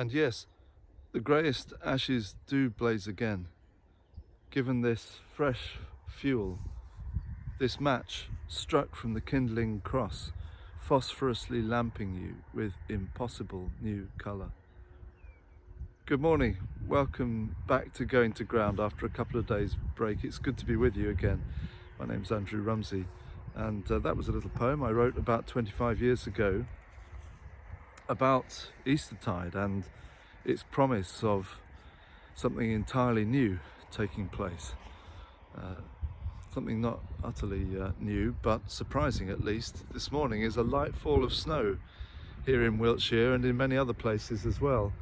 And yes, the greyest ashes do blaze again. Given this fresh fuel, this match struck from the kindling cross, phosphorously lamping you with impossible new colour. Good morning, welcome back to Going to Ground after a couple of days break. It's good to be with you again. My name's Andrew Rumsey, and that was a little poem I wrote about 25 years ago about Eastertide and its promise of something entirely new taking place. Something not utterly new, but surprising at least. This morning is a light fall of snow here in Wiltshire and in many other places as well.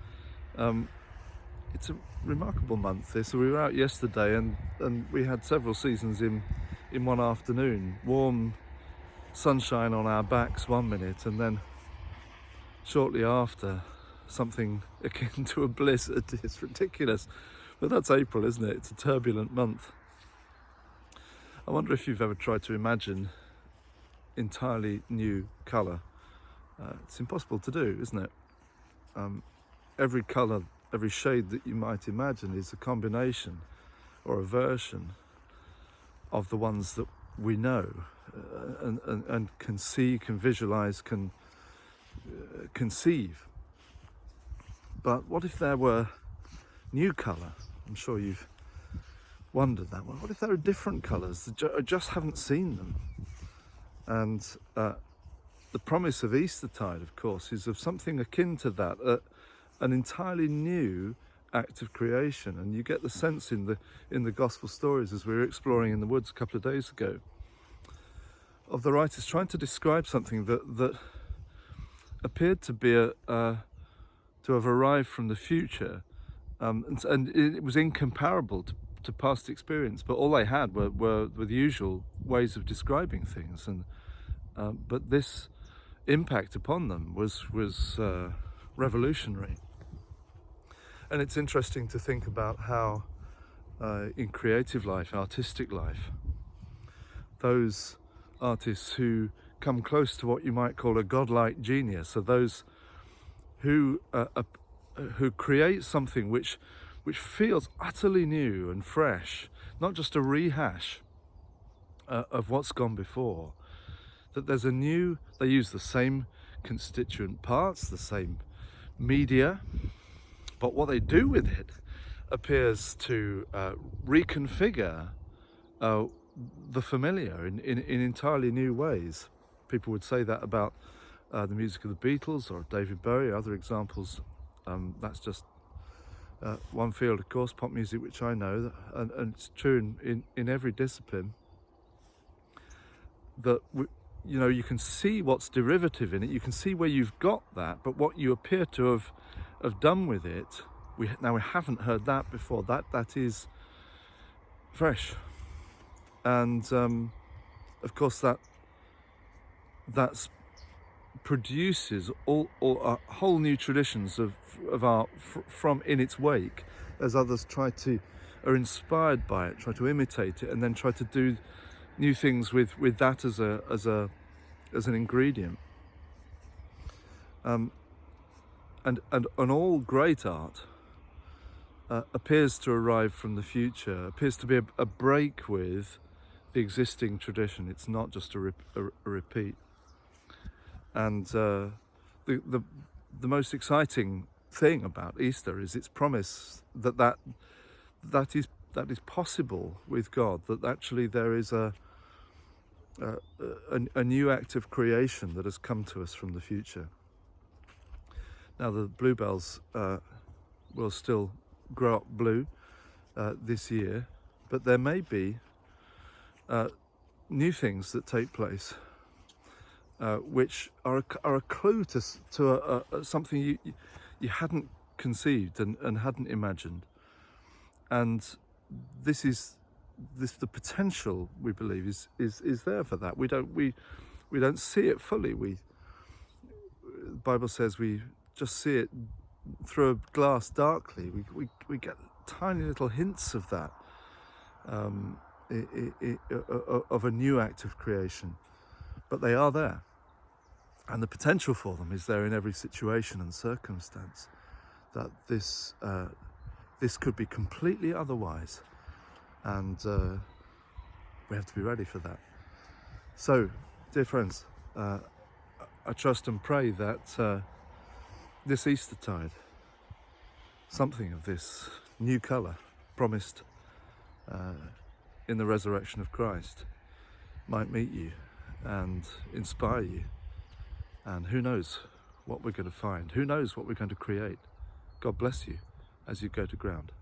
It's a remarkable month this. We were out yesterday and we had several seasons in one afternoon. Warm sunshine on our backs 1 minute, and then shortly after something akin to a blizzard. It's ridiculous, but that's April, isn't it? It's a turbulent month. I wonder if you've ever tried to imagine entirely new colour. It's impossible to do, isn't it? Every colour, every shade that you might imagine is a combination or a version of the ones that we know and can see, can visualise, can conceive. But what if there were new colour? I'm sure you've wondered that one. What if there are different colours? I just haven't seen them. And the promise of Eastertide, of course, is of something akin to that, an entirely new act of creation. And you get the sense in the gospel stories, as we were exploring in the woods a couple of days ago, of the writers trying to describe something that appeared to be to have arrived from the future, and it was incomparable to past experience, but all they had were the usual ways of describing things, and but this impact upon them was revolutionary. And it's interesting to think about how in creative life, artistic life, those artists who come close to what you might call a godlike genius are those who create something which feels utterly new and fresh, not just a rehash of what's gone before. That there's a new, they use the same constituent parts, the same media, but what they do with it appears to reconfigure the familiar in entirely new ways. People would say that about the music of the Beatles or David Bowie. Other examples, that's just one field, of course, pop music, which I know, and it's true in every discipline, that you can see what's derivative in it, you can see where you've got that, but what you appear to have done with it, we haven't heard that before. That is fresh, and of course that's produces all whole new traditions of art from in its wake, as others are inspired by it, try to imitate it, and then try to do new things with that as an ingredient. And all great art appears to arrive from the future, appears to be a break with the existing tradition. It's not just a repeat. And the most exciting thing about Easter is its promise that is possible with God, that actually there is a new act of creation that has come to us from the future. Now the bluebells will still grow up blue this year, but there may be new things that take place which are a clue to something you hadn't conceived and hadn't imagined. And the potential, we believe, is there for that. We don't see it fully. The Bible says we just see it through a glass darkly. We get tiny little hints of that, of a new act of creation, but they are there. And the potential for them is there in every situation and circumstance. that this could be completely otherwise, and we have to be ready for that. So, dear friends, I trust and pray that this Eastertide, something of this new colour promised in the resurrection of Christ might meet you and inspire you. And who knows what we're going to find? Who knows what we're going to create? God bless you as you go to ground.